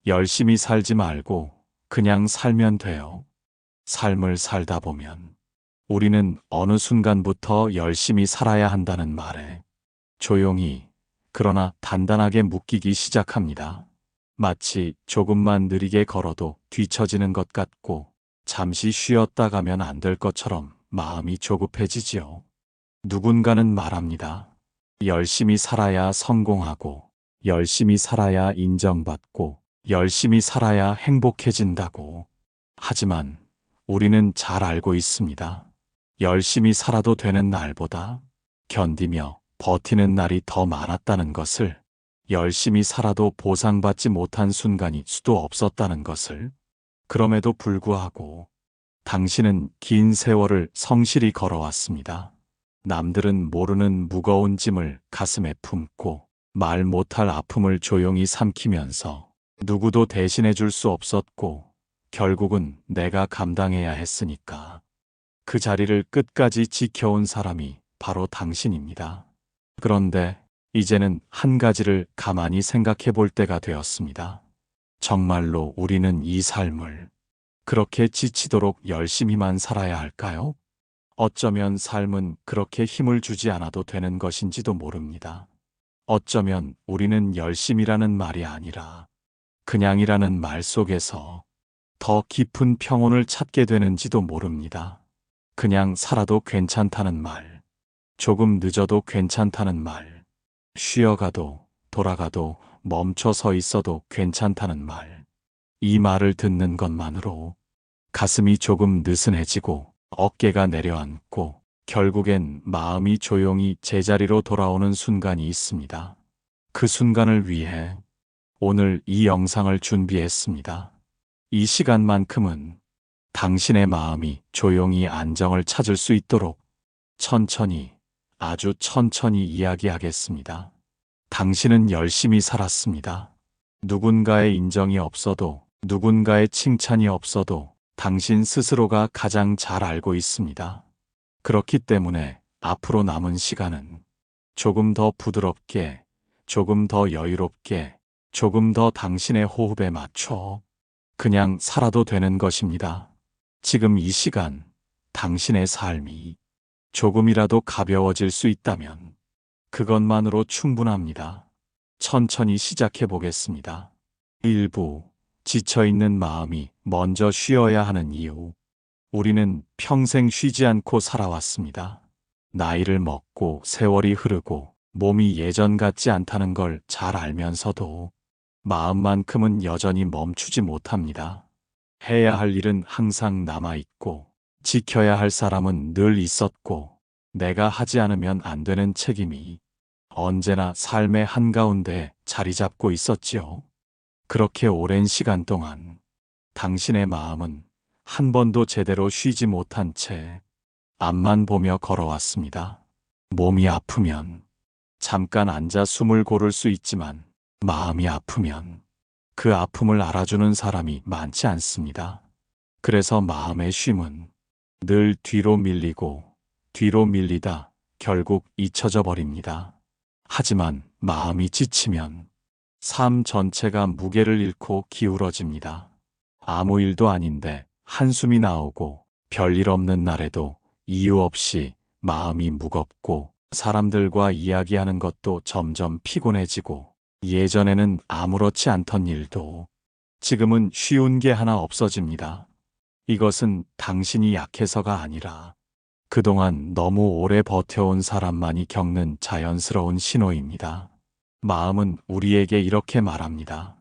열심히 살지 말고 그냥 살면 돼요. 삶을 살다 보면 우리는 어느 순간부터 열심히 살아야 한다는 말에 조용히 그러나 단단하게 묶이기 시작합니다. 마치 조금만 느리게 걸어도 뒤처지는 것 같고 잠시 쉬었다 가면 안 될 것처럼 마음이 조급해지지요. 누군가는 말합니다. 열심히 살아야 성공하고, 열심히 살아야 인정받고, 열심히 살아야 행복해진다고. 하지만 우리는 잘 알고 있습니다. 열심히 살아도 되는 날보다 견디며 버티는 날이 더 많았다는 것을, 열심히 살아도 보상받지 못한 순간이 수도 없었다는 것을. 그럼에도 불구하고 당신은 긴 세월을 성실히 걸어왔습니다. 남들은 모르는 무거운 짐을 가슴에 품고 말 못할 아픔을 조용히 삼키면서 누구도 대신해 줄 수 없었고 결국은 내가 감당해야 했으니까 그 자리를 끝까지 지켜온 사람이 바로 당신입니다. 그런데 이제는 한 가지를 가만히 생각해 볼 때가 되었습니다. 정말로 우리는 이 삶을 그렇게 지치도록 열심히만 살아야 할까요? 어쩌면 삶은 그렇게 힘을 주지 않아도 되는 것인지도 모릅니다. 어쩌면 우리는 열심이라는 말이 아니라 그냥이라는 말 속에서 더 깊은 평온을 찾게 되는지도 모릅니다. 그냥 살아도 괜찮다는 말, 조금 늦어도 괜찮다는 말, 쉬어가도 돌아가도 멈춰 서 있어도 괜찮다는 말. 이 말을 듣는 것만으로 가슴이 조금 느슨해지고 어깨가 내려앉고 결국엔 마음이 조용히 제자리로 돌아오는 순간이 있습니다. 그 순간을 위해 오늘 이 영상을 준비했습니다. 이 시간만큼은 당신의 마음이 조용히 안정을 찾을 수 있도록 천천히, 아주 천천히 이야기하겠습니다. 당신은 열심히 살았습니다. 누군가의 인정이 없어도, 누군가의 칭찬이 없어도 당신 스스로가 가장 잘 알고 있습니다. 그렇기 때문에 앞으로 남은 시간은 조금 더 부드럽게, 조금 더 여유롭게, 조금 더 당신의 호흡에 맞춰 그냥 살아도 되는 것입니다. 지금 이 시간 당신의 삶이 조금이라도 가벼워질 수 있다면 그것만으로 충분합니다. 천천히 시작해 보겠습니다. 1부 지쳐있는 마음이 먼저 쉬어야 하는 이유. 우리는 평생 쉬지 않고 살아왔습니다. 나이를 먹고 세월이 흐르고 몸이 예전 같지 않다는 걸 잘 알면서도 마음만큼은 여전히 멈추지 못합니다. 해야 할 일은 항상 남아있고 지켜야 할 사람은 늘 있었고 내가 하지 않으면 안 되는 책임이 언제나 삶의 한가운데 자리 잡고 있었지요. 그렇게 오랜 시간 동안 당신의 마음은 한 번도 제대로 쉬지 못한 채 앞만 보며 걸어왔습니다. 몸이 아프면 잠깐 앉아 숨을 고를 수 있지만 마음이 아프면 그 아픔을 알아주는 사람이 많지 않습니다. 그래서 마음의 쉼은 늘 뒤로 밀리고 뒤로 밀리다 결국 잊혀져 버립니다. 하지만 마음이 지치면 삶 전체가 무게를 잃고 기울어집니다. 아무 일도 아닌데 한숨이 나오고 별일 없는 날에도 이유 없이 마음이 무겁고 사람들과 이야기하는 것도 점점 피곤해지고 예전에는 아무렇지 않던 일도 지금은 쉬운 게 하나 없어집니다. 이것은 당신이 약해서가 아니라 그동안 너무 오래 버텨온 사람만이 겪는 자연스러운 신호입니다. 마음은 우리에게 이렇게 말합니다.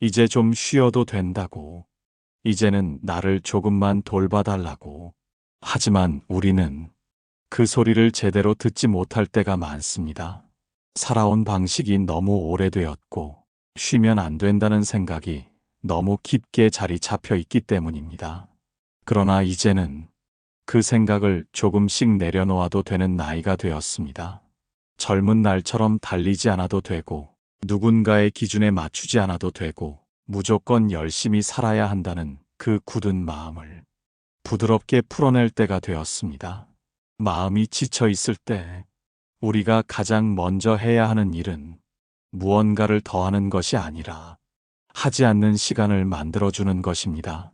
이제 좀 쉬어도 된다고. 이제는 나를 조금만 돌봐달라고. 하지만 우리는 그 소리를 제대로 듣지 못할 때가 많습니다. 살아온 방식이 너무 오래되었고 쉬면 안 된다는 생각이 너무 깊게 자리 잡혀 있기 때문입니다. 그러나 이제는 그 생각을 조금씩 내려놓아도 되는 나이가 되었습니다. 젊은 날처럼 달리지 않아도 되고 누군가의 기준에 맞추지 않아도 되고 무조건 열심히 살아야 한다는 그 굳은 마음을 부드럽게 풀어낼 때가 되었습니다. 마음이 지쳐 있을 때 우리가 가장 먼저 해야 하는 일은 무언가를 더하는 것이 아니라 하지 않는 시간을 만들어주는 것입니다.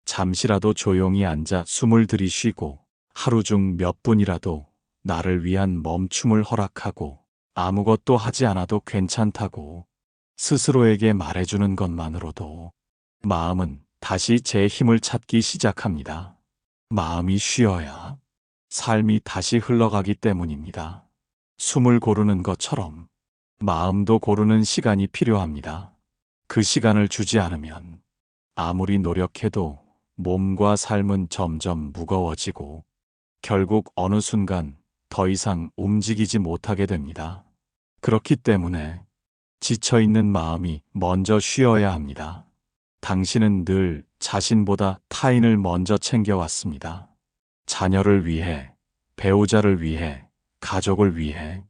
잠시라도 조용히 앉아 숨을 들이쉬고 하루 중 몇 분이라도 나를 위한 멈춤을 허락하고 아무것도 하지 않아도 괜찮다고 스스로에게 말해주는 것만으로도 마음은 다시 제 힘을 찾기 시작합니다. 마음이 쉬어야 삶이 다시 흘러가기 때문입니다. 숨을 고르는 것처럼 마음도 고르는 시간이 필요합니다. 그 시간을 주지 않으면 아무리 노력해도 몸과 삶은 점점 무거워지고 결국 어느 순간 더 이상 움직이지 못하게 됩니다. 그렇기 때문에 지쳐있는 마음이 먼저 쉬어야 합니다. 당신은 늘 자신보다 타인을 먼저 챙겨왔습니다. 자녀를 위해, 배우자를 위해, 가족을 위해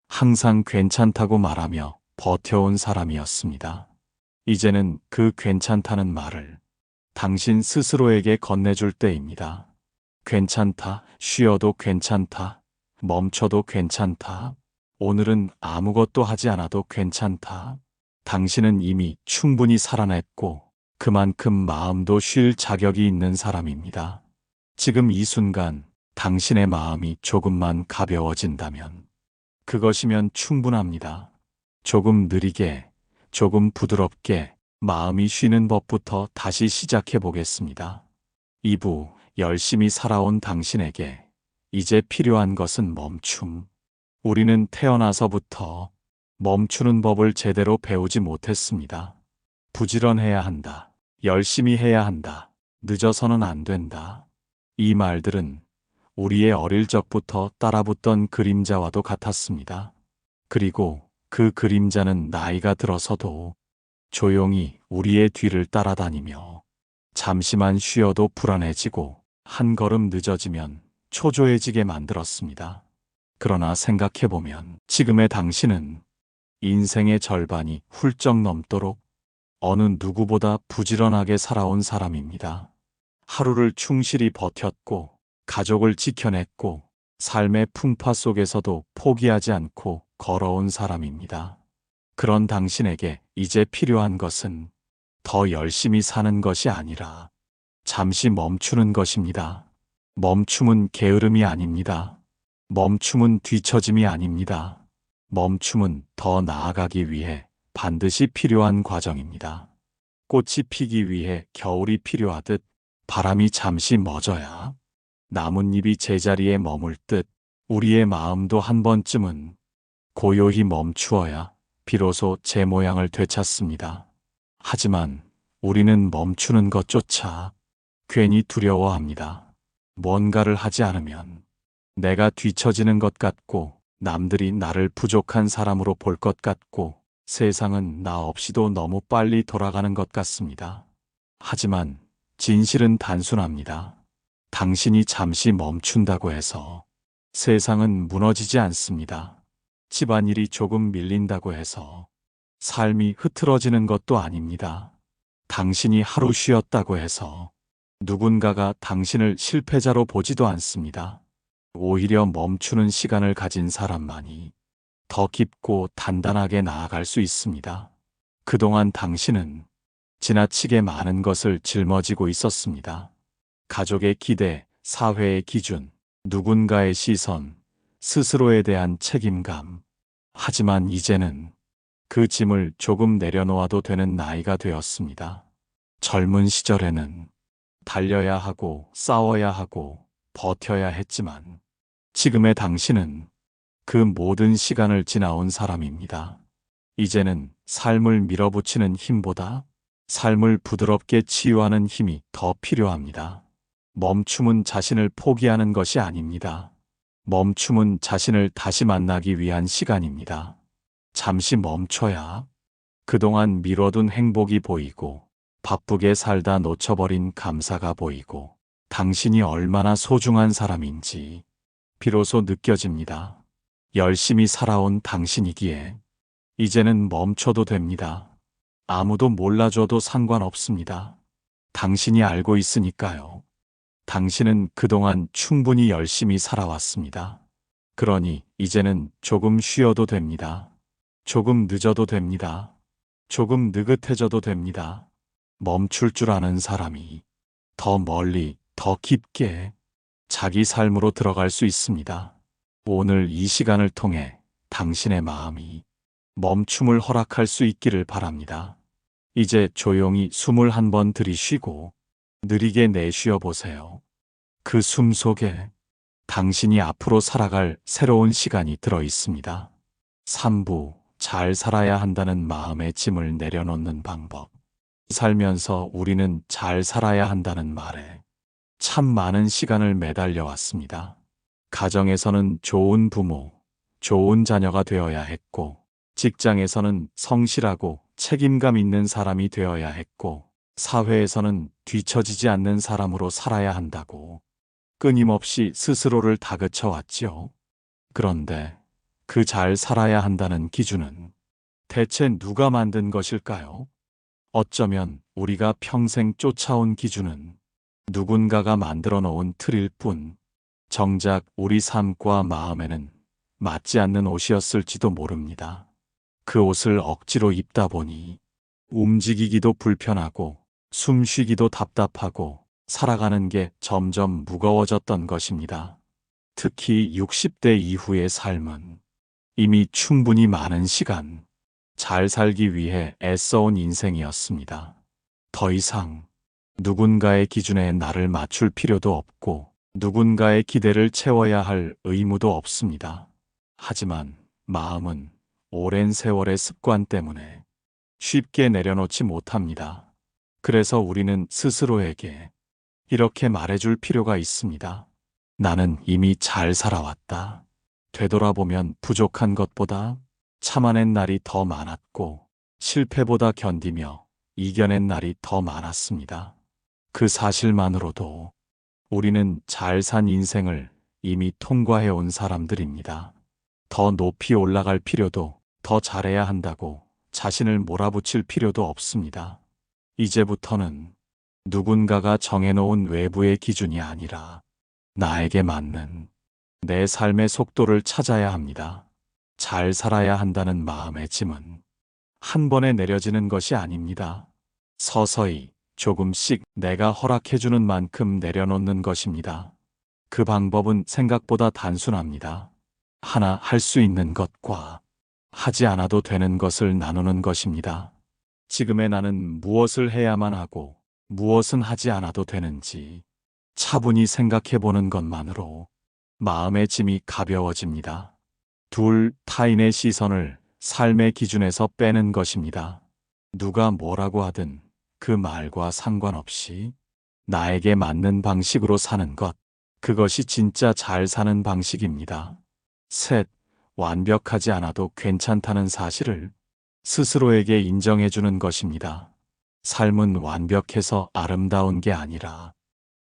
항상 괜찮다고 말하며 버텨온 사람이었습니다. 이제는 그 괜찮다는 말을 당신 스스로에게 건네줄 때입니다. 괜찮다, 쉬어도 괜찮다, 멈춰도 괜찮다, 오늘은 아무것도 하지 않아도 괜찮다. 당신은 이미 충분히 살아냈고 그만큼 마음도 쉴 자격이 있는 사람입니다. 지금 이 순간 당신의 마음이 조금만 가벼워진다면 그것이면 충분합니다. 조금 느리게, 조금 부드럽게 마음이 쉬는 법부터 다시 시작해 보겠습니다. 2부 열심히 살아온 당신에게 이제 필요한 것은 멈춤. 우리는 태어나서부터 멈추는 법을 제대로 배우지 못했습니다. 부지런해야 한다. 열심히 해야 한다. 늦어서는 안 된다. 이 말들은 우리의 어릴 적부터 따라붙던 그림자와도 같았습니다. 그리고 그 그림자는 나이가 들어서도 조용히 우리의 뒤를 따라다니며 잠시만 쉬어도 불안해지고 한 걸음 늦어지면 초조해지게 만들었습니다. 그러나 생각해보면 지금의 당신은 인생의 절반이 훌쩍 넘도록 어느 누구보다 부지런하게 살아온 사람입니다. 하루를 충실히 버텼고 가족을 지켜냈고 삶의 풍파 속에서도 포기하지 않고 걸어온 사람입니다. 그런 당신에게 이제 필요한 것은 더 열심히 사는 것이 아니라 잠시 멈추는 것입니다. 멈춤은 게으름이 아닙니다. 멈춤은 뒤처짐이 아닙니다. 멈춤은 더 나아가기 위해 반드시 필요한 과정입니다. 꽃이 피기 위해 겨울이 필요하듯 바람이 잠시 멎어야 나뭇잎이 제자리에 머물 듯 우리의 마음도 한 번쯤은 고요히 멈추어야 비로소 제 모양을 되찾습니다. 하지만 우리는 멈추는 것조차 괜히 두려워합니다. 뭔가를 하지 않으면 내가 뒤처지는 것 같고 남들이 나를 부족한 사람으로 볼 것 같고 세상은 나 없이도 너무 빨리 돌아가는 것 같습니다. 하지만 진실은 단순합니다. 당신이 잠시 멈춘다고 해서 세상은 무너지지 않습니다. 집안일이 조금 밀린다고 해서 삶이 흐트러지는 것도 아닙니다. 당신이 하루 쉬었다고 해서 누군가가 당신을 실패자로 보지도 않습니다. 오히려 멈추는 시간을 가진 사람만이 더 깊고 단단하게 나아갈 수 있습니다. 그동안 당신은 지나치게 많은 것을 짊어지고 있었습니다. 가족의 기대, 사회의 기준, 누군가의 시선, 스스로에 대한 책임감. 하지만 이제는 그 짐을 조금 내려놓아도 되는 나이가 되었습니다. 젊은 시절에는 달려야 하고 싸워야 하고 버텨야 했지만 지금의 당신은 그 모든 시간을 지나온 사람입니다. 이제는 삶을 밀어붙이는 힘보다 삶을 부드럽게 치유하는 힘이 더 필요합니다. 멈춤은 자신을 포기하는 것이 아닙니다. 멈춤은 자신을 다시 만나기 위한 시간입니다. 잠시 멈춰야 그동안 미뤄둔 행복이 보이고 바쁘게 살다 놓쳐버린 감사가 보이고 당신이 얼마나 소중한 사람인지 비로소 느껴집니다. 열심히 살아온 당신이기에 이제는 멈춰도 됩니다. 아무도 몰라줘도 상관없습니다. 당신이 알고 있으니까요. 당신은 그동안 충분히 열심히 살아왔습니다. 그러니 이제는 조금 쉬어도 됩니다. 조금 늦어도 됩니다. 조금 느긋해져도 됩니다. 멈출 줄 아는 사람이 더 멀리, 더 깊게 자기 삶으로 들어갈 수 있습니다. 오늘 이 시간을 통해 당신의 마음이 멈춤을 허락할 수 있기를 바랍니다. 이제 조용히 숨을 한 번 들이쉬고 느리게 내쉬어 보세요. 그 숨 속에 당신이 앞으로 살아갈 새로운 시간이 들어 있습니다. 3부, 잘 살아야 한다는 마음의 짐을 내려놓는 방법. 살면서 우리는 잘 살아야 한다는 말에 참 많은 시간을 매달려 왔습니다. 가정에서는 좋은 부모, 좋은 자녀가 되어야 했고, 직장에서는 성실하고 책임감 있는 사람이 되어야 했고, 사회에서는 뒤처지지 않는 사람으로 살아야 한다고 끊임없이 스스로를 다그쳐 왔지요. 그런데 그 잘 살아야 한다는 기준은 대체 누가 만든 것일까요? 어쩌면 우리가 평생 쫓아온 기준은 누군가가 만들어 놓은 틀일 뿐, 정작 우리 삶과 마음에는 맞지 않는 옷이었을지도 모릅니다. 그 옷을 억지로 입다 보니 움직이기도 불편하고 숨쉬기도 답답하고 살아가는 게 점점 무거워졌던 것입니다. 특히 60대 이후의 삶은 이미 충분히 많은 시간 잘 살기 위해 애써온 인생이었습니다. 더 이상 누군가의 기준에 나를 맞출 필요도 없고 누군가의 기대를 채워야 할 의무도 없습니다. 하지만 마음은 오랜 세월의 습관 때문에 쉽게 내려놓지 못합니다. 그래서 우리는 스스로에게 이렇게 말해줄 필요가 있습니다. 나는 이미 잘 살아왔다. 되돌아보면 부족한 것보다 참아낸 날이 더 많았고 실패보다 견디며 이겨낸 날이 더 많았습니다. 그 사실만으로도 우리는 잘 산 인생을 이미 통과해온 사람들입니다. 더 높이 올라갈 필요도, 더 잘해야 한다고 자신을 몰아붙일 필요도 없습니다. 이제부터는 누군가가 정해놓은 외부의 기준이 아니라 나에게 맞는 내 삶의 속도를 찾아야 합니다. 잘 살아야 한다는 마음의 짐은 한 번에 내려지는 것이 아닙니다. 서서히 조금씩 내가 허락해주는 만큼 내려놓는 것입니다. 그 방법은 생각보다 단순합니다. 하나 할 수 있는 것과 하지 않아도 되는 것을 나누는 것입니다. 지금의 나는 무엇을 해야만 하고 무엇은 하지 않아도 되는지 차분히 생각해 보는 것만으로 마음의 짐이 가벼워집니다. 둘, 타인의 시선을 삶의 기준에서 빼는 것입니다. 누가 뭐라고 하든 그 말과 상관없이 나에게 맞는 방식으로 사는 것, 그것이 진짜 잘 사는 방식입니다. 셋, 완벽하지 않아도 괜찮다는 사실을 스스로에게 인정해주는 것입니다. 삶은 완벽해서 아름다운 게 아니라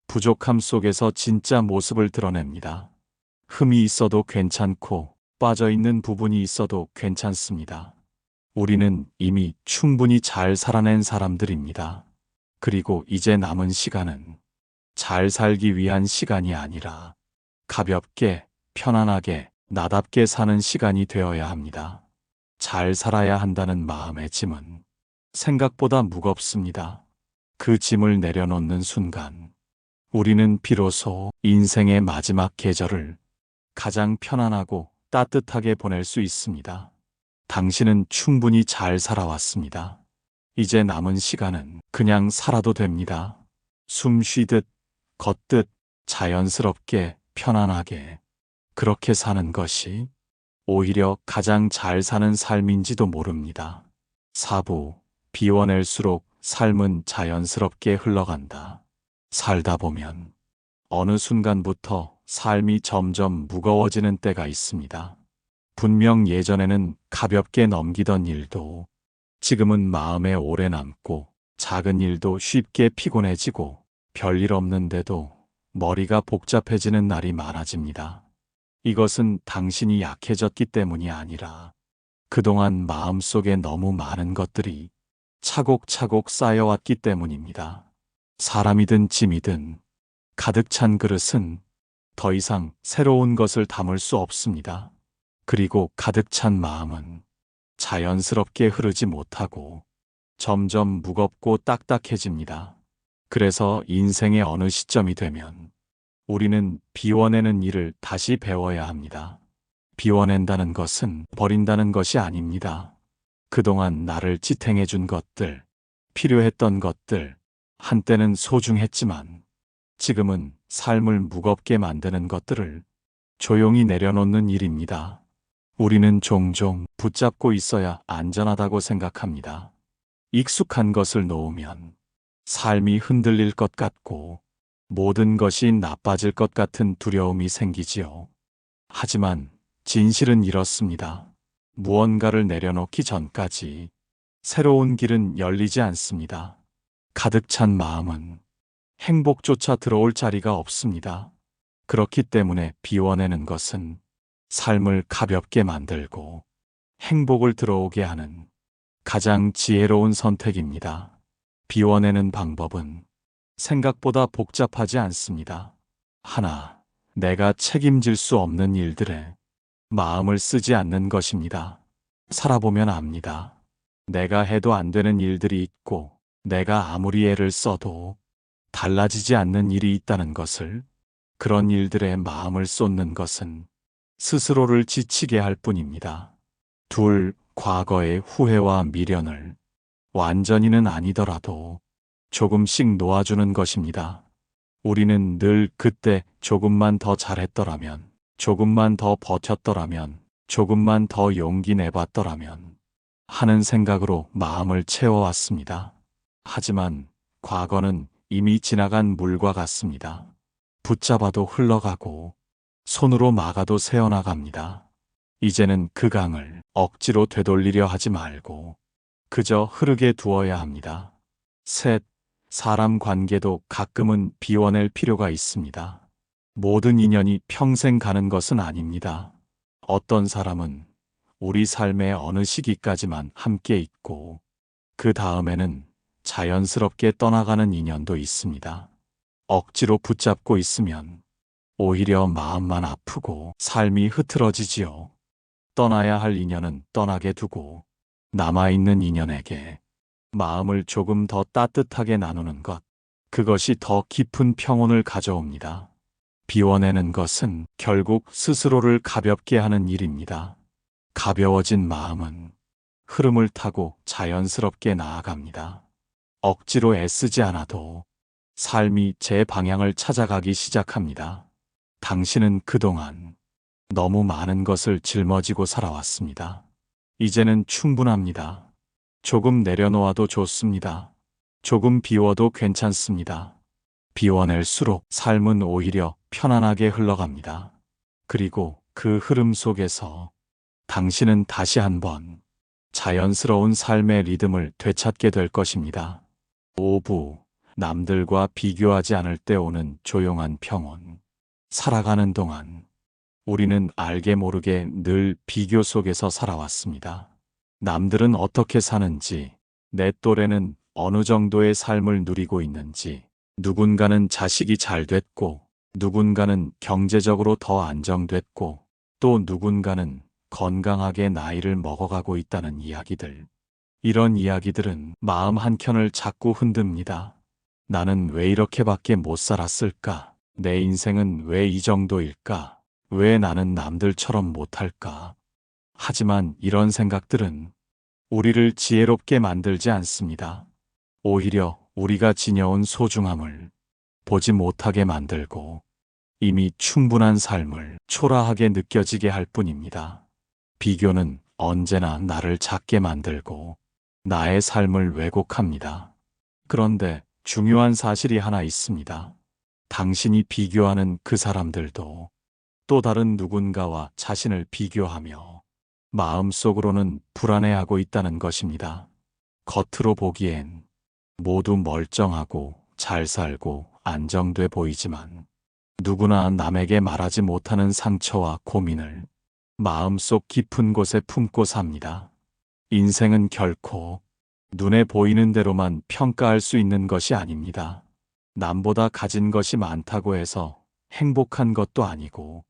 부족함 속에서 진짜 모습을 드러냅니다. 흠이 있어도 괜찮고 빠져있는 부분이 있어도 괜찮습니다. 우리는 이미 충분히 잘 살아낸 사람들입니다. 그리고 이제 남은 시간은 잘 살기 위한 시간이 아니라 가볍게, 편안하게, 나답게 사는 시간이 되어야 합니다. 잘 살아야 한다는 마음의 짐은 생각보다 무겁습니다. 그 짐을 내려놓는 순간 우리는 비로소 인생의 마지막 계절을 가장 편안하고 따뜻하게 보낼 수 있습니다. 당신은 충분히 잘 살아왔습니다. 이제 남은 시간은 그냥 살아도 됩니다. 숨 쉬듯, 걷듯, 자연스럽게, 편안하게 그렇게 사는 것이 오히려 가장 잘 사는 삶인지도 모릅니다. 4부, 비워낼수록 삶은 자연스럽게 흘러간다. 살다 보면 어느 순간부터 삶이 점점 무거워지는 때가 있습니다. 분명 예전에는 가볍게 넘기던 일도 지금은 마음에 오래 남고 작은 일도 쉽게 피곤해지고 별일 없는데도 머리가 복잡해지는 날이 많아집니다. 이것은 당신이 약해졌기 때문이 아니라 그동안 마음속에 너무 많은 것들이 차곡차곡 쌓여왔기 때문입니다. 사람이든 짐이든 가득 찬 그릇은 더 이상 새로운 것을 담을 수 없습니다. 그리고 가득 찬 마음은 자연스럽게 흐르지 못하고 점점 무겁고 딱딱해집니다. 그래서 인생의 어느 시점이 되면 우리는 비워내는 일을 다시 배워야 합니다. 비워낸다는 것은 버린다는 것이 아닙니다. 그동안 나를 지탱해준 것들, 필요했던 것들, 한때는 소중했지만 지금은 삶을 무겁게 만드는 것들을 조용히 내려놓는 일입니다. 우리는 종종 붙잡고 있어야 안전하다고 생각합니다. 익숙한 것을 놓으면 삶이 흔들릴 것 같고 모든 것이 나빠질 것 같은 두려움이 생기지요. 하지만 진실은 이렇습니다. 무언가를 내려놓기 전까지 새로운 길은 열리지 않습니다. 가득 찬 마음은 행복조차 들어올 자리가 없습니다. 그렇기 때문에 비워내는 것은 삶을 가볍게 만들고 행복을 들어오게 하는 가장 지혜로운 선택입니다. 비워내는 방법은 생각보다 복잡하지 않습니다. 하나, 내가 책임질 수 없는 일들에 마음을 쓰지 않는 것입니다. 살아보면 압니다. 내가 해도 안 되는 일들이 있고 내가 아무리 애를 써도 달라지지 않는 일이 있다는 것을. 그런 일들에 마음을 쏟는 것은 스스로를 지치게 할 뿐입니다. 둘, 과거의 후회와 미련을 완전히는 아니더라도 조금씩 놓아주는 것입니다. 우리는 늘 그때 조금만 더 잘했더라면, 조금만 더 버텼더라면, 조금만 더 용기 내봤더라면 하는 생각으로 마음을 채워왔습니다. 하지만 과거는 이미 지나간 물과 같습니다. 붙잡아도 흘러가고 손으로 막아도 새어나갑니다. 이제는 그 강을 억지로 되돌리려 하지 말고 그저 흐르게 두어야 합니다. 셋, 사람 관계도 가끔은 비워낼 필요가 있습니다. 모든 인연이 평생 가는 것은 아닙니다. 어떤 사람은 우리 삶의 어느 시기까지만 함께 있고 그 다음에는 자연스럽게 떠나가는 인연도 있습니다. 억지로 붙잡고 있으면 오히려 마음만 아프고 삶이 흐트러지지요. 떠나야 할 인연은 떠나게 두고 남아있는 인연에게 마음을 조금 더 따뜻하게 나누는 것, 그것이 더 깊은 평온을 가져옵니다. 비워내는 것은 결국 스스로를 가볍게 하는 일입니다. 가벼워진 마음은 흐름을 타고 자연스럽게 나아갑니다. 억지로 애쓰지 않아도 삶이 제 방향을 찾아가기 시작합니다. 당신은 그동안 너무 많은 것을 짊어지고 살아왔습니다. 이제는 충분합니다. 조금 내려놓아도 좋습니다. 조금 비워도 괜찮습니다. 비워낼수록 삶은 오히려 편안하게 흘러갑니다. 그리고 그 흐름 속에서 당신은 다시 한번 자연스러운 삶의 리듬을 되찾게 될 것입니다. 5부, 남들과 비교하지 않을 때 오는 조용한 평온. 살아가는 동안 우리는 알게 모르게 늘 비교 속에서 살아왔습니다. 남들은 어떻게 사는지, 내 또래는 어느 정도의 삶을 누리고 있는지, 누군가는 자식이 잘 됐고, 누군가는 경제적으로 더 안정됐고, 또 누군가는 건강하게 나이를 먹어가고 있다는 이야기들. 이런 이야기들은 마음 한켠을 자꾸 흔듭니다. 나는 왜 이렇게밖에 못 살았을까? 내 인생은 왜 이 정도일까? 왜 나는 남들처럼 못할까? 하지만 이런 생각들은 우리를 지혜롭게 만들지 않습니다. 오히려 우리가 지녀온 소중함을 보지 못하게 만들고 이미 충분한 삶을 초라하게 느껴지게 할 뿐입니다. 비교는 언제나 나를 작게 만들고 나의 삶을 왜곡합니다. 그런데 중요한 사실이 하나 있습니다. 당신이 비교하는 그 사람들도 또 다른 누군가와 자신을 비교하며 마음속으로는 불안해하고 있다는 것입니다. 겉으로 보기엔 모두 멀쩡하고 잘 살고 안정돼 보이지만 누구나 남에게 말하지 못하는 상처와 고민을 마음속 깊은 곳에 품고 삽니다. 인생은 결코 눈에 보이는 대로만 평가할 수 있는 것이 아닙니다. 남보다 가진 것이 많다고 해서 행복한 것도 아니고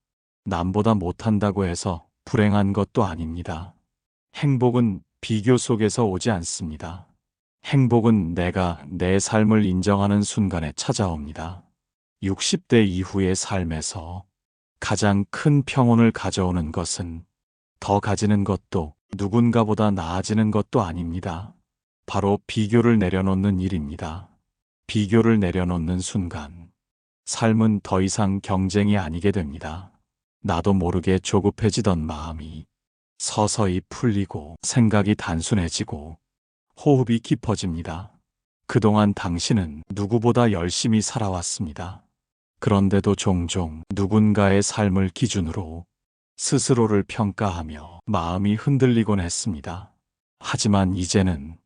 남보다 못한다고 해서 불행한 것도 아닙니다. 행복은 비교 속에서 오지 않습니다. 행복은 내가 내 삶을 인정하는 순간에 찾아옵니다. 60대 이후의 삶에서 가장 큰 평온을 가져오는 것은 더 가지는 것도 누군가보다 나아지는 것도 아닙니다. 바로 비교를 내려놓는 일입니다. 비교를 내려놓는 순간, 삶은 더 이상 경쟁이 아니게 됩니다. 나도 모르게 조급해지던 마음이 서서히 풀리고 생각이 단순해지고 호흡이 깊어집니다. 그동안 당신은 누구보다 열심히 살아왔습니다. 그런데도 종종 누군가의 삶을 기준으로 스스로를 평가하며 마음이 흔들리곤 했습니다. 하지만 이제는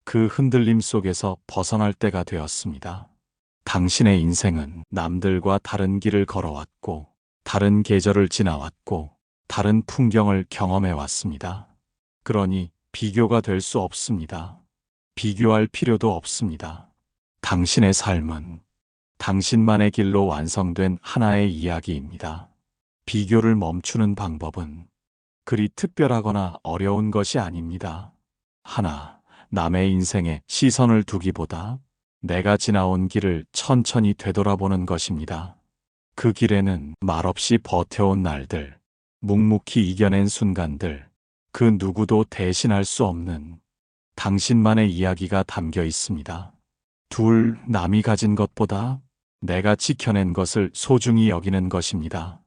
그 흔들림 속에서 벗어날 때가 되었습니다. 당신의 인생은 남들과 다른 길을 걸어왔고, 다른 계절을 지나왔고, 다른 풍경을 경험해 왔습니다. 그러니 비교가 될 수 없습니다. 비교할 필요도 없습니다. 당신의 삶은 당신만의 길로 완성된 하나의 이야기입니다. 비교를 멈추는 방법은 그리 특별하거나 어려운 것이 아닙니다. 하나, 남의 인생에 시선을 두기보다 내가 지나온 길을 천천히 되돌아보는 것입니다. 그 길에는 말없이 버텨온 날들, 묵묵히 이겨낸 순간들, 그 누구도 대신할 수 없는 당신만의 이야기가 담겨 있습니다. 둘, 남이 가진 것보다 내가 지켜낸 것을 소중히 여기는 것입니다.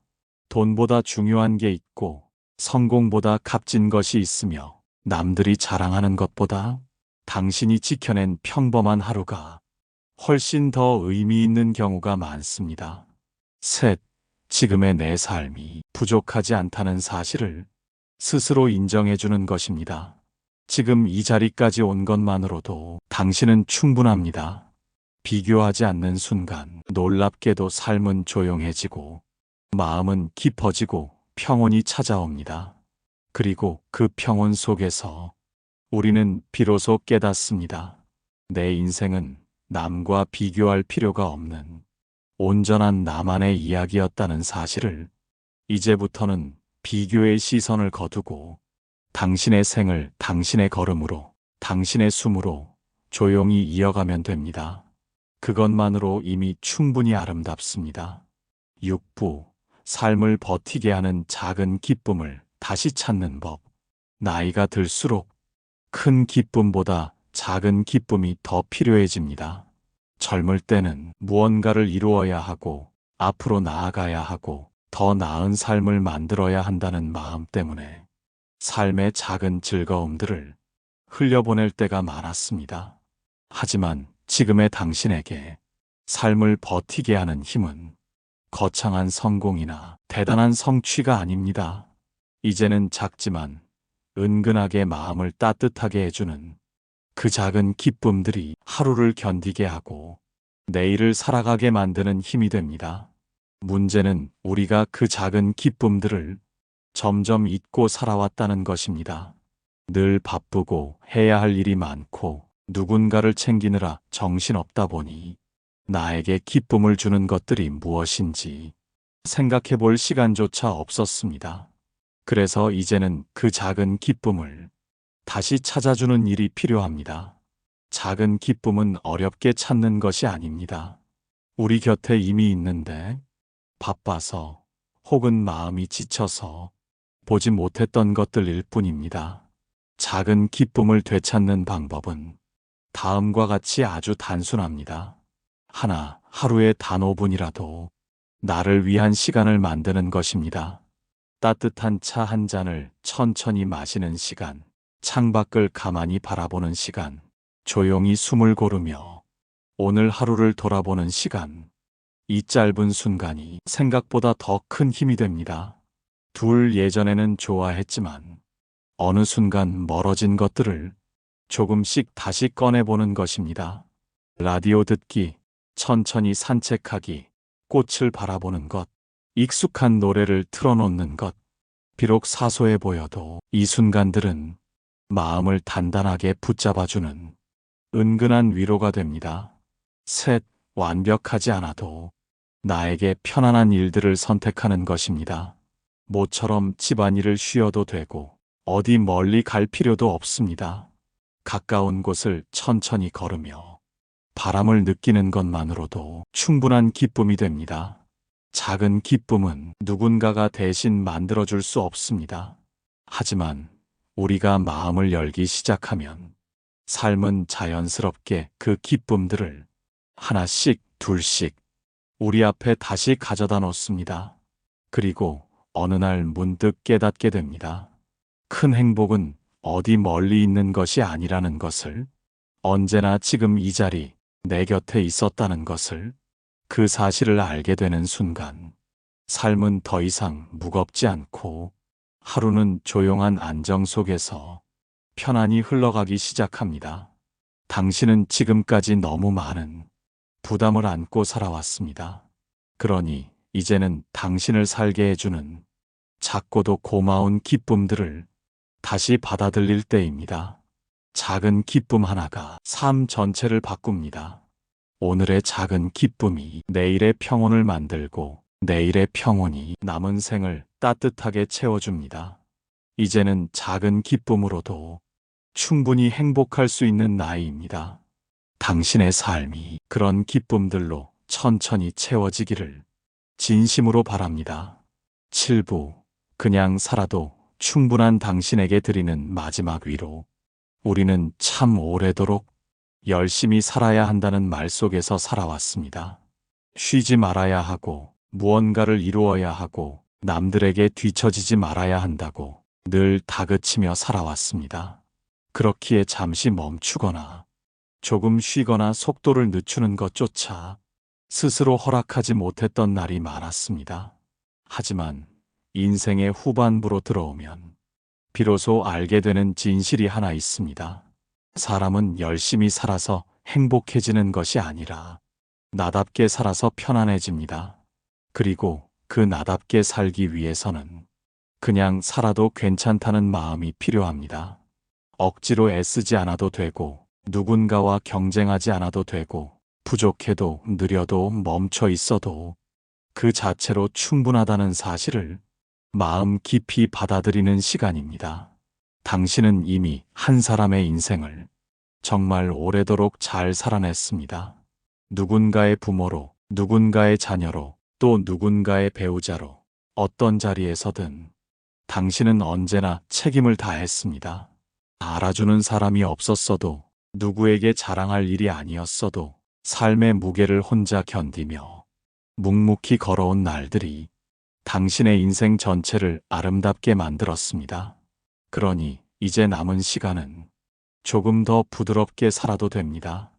돈보다 중요한 게 있고 성공보다 값진 것이 있으며 남들이 자랑하는 것보다 당신이 지켜낸 평범한 하루가 훨씬 더 의미 있는 경우가 많습니다. 셋, 지금의 내 삶이 부족하지 않다는 사실을 스스로 인정해주는 것입니다. 지금 이 자리까지 온 것만으로도 당신은 충분합니다. 비교하지 않는 순간 놀랍게도 삶은 조용해지고 마음은 깊어지고 평온이 찾아옵니다. 그리고 그 평온 속에서 우리는 비로소 깨닫습니다. 내 인생은 남과 비교할 필요가 없는 온전한 나만의 이야기였다는 사실을. 이제부터는 비교의 시선을 거두고 당신의 생을 당신의 걸음으로, 당신의 숨으로 조용히 이어가면 됩니다. 그것만으로 이미 충분히 아름답습니다. 6부, 삶을 버티게 하는 작은 기쁨을 다시 찾는 법. 나이가 들수록 큰 기쁨보다 작은 기쁨이 더 필요해집니다. 젊을 때는 무언가를 이루어야 하고, 앞으로 나아가야 하고, 더 나은 삶을 만들어야 한다는 마음 때문에 삶의 작은 즐거움들을 흘려보낼 때가 많았습니다. 하지만 지금의 당신에게 삶을 버티게 하는 힘은 거창한 성공이나 대단한 성취가 아닙니다. 이제는 작지만 은근하게 마음을 따뜻하게 해주는 그 작은 기쁨들이 하루를 견디게 하고 내일을 살아가게 만드는 힘이 됩니다. 문제는 우리가 그 작은 기쁨들을 점점 잊고 살아왔다는 것입니다. 늘 바쁘고 해야 할 일이 많고 누군가를 챙기느라 정신없다 보니 나에게 기쁨을 주는 것들이 무엇인지 생각해 볼 시간조차 없었습니다. 그래서 이제는 그 작은 기쁨을 다시 찾아주는 일이 필요합니다. 작은 기쁨은 어렵게 찾는 것이 아닙니다. 우리 곁에 이미 있는데 바빠서 혹은 마음이 지쳐서 보지 못했던 것들일 뿐입니다. 작은 기쁨을 되찾는 방법은 다음과 같이 아주 단순합니다. 하나, 하루에 단 5분이라도 나를 위한 시간을 만드는 것입니다. 따뜻한 차 한 잔을 천천히 마시는 시간, 창밖을 가만히 바라보는 시간, 조용히 숨을 고르며 오늘 하루를 돌아보는 시간. 이 짧은 순간이 생각보다 더 큰 힘이 됩니다. 둘, 예전에는 좋아했지만 어느 순간 멀어진 것들을 조금씩 다시 꺼내보는 것입니다. 라디오 듣기, 천천히 산책하기, 꽃을 바라보는 것, 익숙한 노래를 틀어놓는 것. 비록 사소해 보여도 이 순간들은 마음을 단단하게 붙잡아주는 은근한 위로가 됩니다. 셋, 완벽하지 않아도 나에게 편안한 일들을 선택하는 것입니다. 모처럼 집안일을 쉬어도 되고 어디 멀리 갈 필요도 없습니다. 가까운 곳을 천천히 걸으며 바람을 느끼는 것만으로도 충분한 기쁨이 됩니다. 작은 기쁨은 누군가가 대신 만들어줄 수 없습니다. 하지만 우리가 마음을 열기 시작하면 삶은 자연스럽게 그 기쁨들을 하나씩 둘씩 우리 앞에 다시 가져다 놓습니다. 그리고 어느 날 문득 깨닫게 됩니다. 큰 행복은 어디 멀리 있는 것이 아니라는 것을, 언제나 지금 이 자리 내 곁에 있었다는 것을, 그 사실을 알게 되는 순간 삶은 더 이상 무겁지 않고 하루는 조용한 안정 속에서 편안히 흘러가기 시작합니다. 당신은 지금까지 너무 많은 부담을 안고 살아왔습니다. 그러니 이제는 당신을 살게 해주는 작고도 고마운 기쁨들을 다시 받아들일 때입니다. 작은 기쁨 하나가 삶 전체를 바꿉니다. 오늘의 작은 기쁨이 내일의 평온을 만들고 내일의 평온이 남은 생을 따뜻하게 채워줍니다. 이제는 작은 기쁨으로도 충분히 행복할 수 있는 나이입니다. 당신의 삶이 그런 기쁨들로 천천히 채워지기를 진심으로 바랍니다. 7부 그냥 살아도 충분한 당신에게 드리는 마지막 위로. 우리는 참 오래도록 열심히 살아야 한다는 말 속에서 살아왔습니다. 쉬지 말아야 하고 무언가를 이루어야 하고 남들에게 뒤처지지 말아야 한다고 늘 다그치며 살아왔습니다. 그렇기에 잠시 멈추거나 조금 쉬거나 속도를 늦추는 것조차 스스로 허락하지 못했던 날이 많았습니다. 하지만 인생의 후반부로 들어오면 비로소 알게 되는 진실이 하나 있습니다. 사람은 열심히 살아서 행복해지는 것이 아니라 나답게 살아서 편안해집니다. 그리고 그 나답게 살기 위해서는 그냥 살아도 괜찮다는 마음이 필요합니다. 억지로 애쓰지 않아도 되고 누군가와 경쟁하지 않아도 되고 부족해도 느려도 멈춰 있어도 그 자체로 충분하다는 사실을 마음 깊이 받아들이는 시간입니다. 당신은 이미 한 사람의 인생을 정말 오래도록 잘 살아냈습니다. 누군가의 부모로, 누군가의 자녀로, 또 누군가의 배우자로 어떤 자리에서든 당신은 언제나 책임을 다했습니다. 알아주는 사람이 없었어도 누구에게 자랑할 일이 아니었어도 삶의 무게를 혼자 견디며 묵묵히 걸어온 날들이 당신의 인생 전체를 아름답게 만들었습니다. 그러니 이제 남은 시간은 조금 더 부드럽게 살아도 됩니다.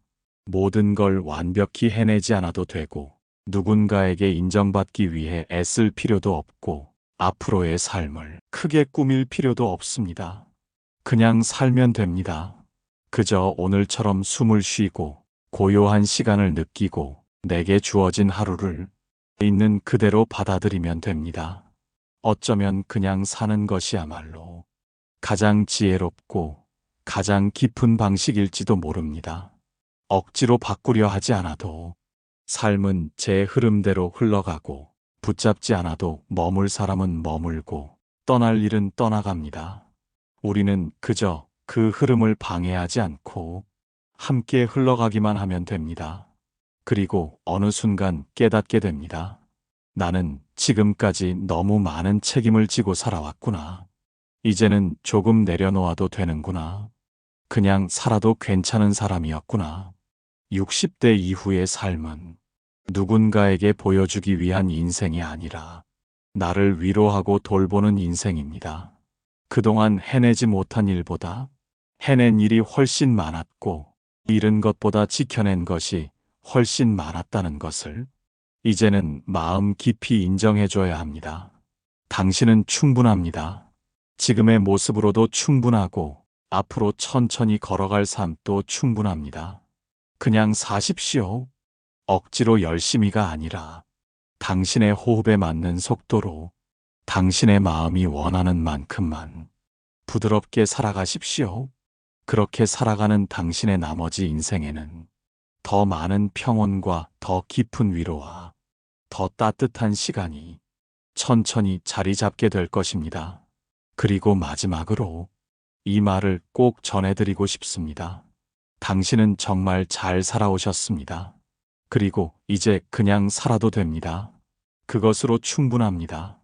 모든 걸 완벽히 해내지 않아도 되고 누군가에게 인정받기 위해 애쓸 필요도 없고 앞으로의 삶을 크게 꾸밀 필요도 없습니다. 그냥 살면 됩니다. 그저 오늘처럼 숨을 쉬고 고요한 시간을 느끼고 내게 주어진 하루를 있는 그대로 받아들이면 됩니다. 어쩌면 그냥 사는 것이야말로 가장 지혜롭고 가장 깊은 방식일지도 모릅니다. 억지로 바꾸려 하지 않아도 삶은 제 흐름대로 흘러가고 붙잡지 않아도 머물 사람은 머물고 떠날 일은 떠나갑니다. 우리는 그저 그 흐름을 방해하지 않고 함께 흘러가기만 하면 됩니다. 그리고 어느 순간 깨닫게 됩니다. 나는 지금까지 너무 많은 책임을 지고 살아왔구나. 이제는 조금 내려놓아도 되는구나. 그냥 살아도 괜찮은 사람이었구나. 60대 이후의 삶은 누군가에게 보여주기 위한 인생이 아니라 나를 위로하고 돌보는 인생입니다. 그동안 해내지 못한 일보다 해낸 일이 훨씬 많았고 잃은 것보다 지켜낸 것이 훨씬 많았다는 것을 이제는 마음 깊이 인정해줘야 합니다. 당신은 충분합니다. 지금의 모습으로도 충분하고 앞으로 천천히 걸어갈 삶도 충분합니다. 그냥 사십시오. 억지로 열심히가 아니라 당신의 호흡에 맞는 속도로 당신의 마음이 원하는 만큼만 부드럽게 살아가십시오. 그렇게 살아가는 당신의 나머지 인생에는 더 많은 평온과 더 깊은 위로와 더 따뜻한 시간이 천천히 자리 잡게 될 것입니다. 그리고 마지막으로 이 말을 꼭 전해드리고 싶습니다. 당신은 정말 잘 살아오셨습니다. 그리고 이제 그냥 살아도 됩니다. 그것으로 충분합니다.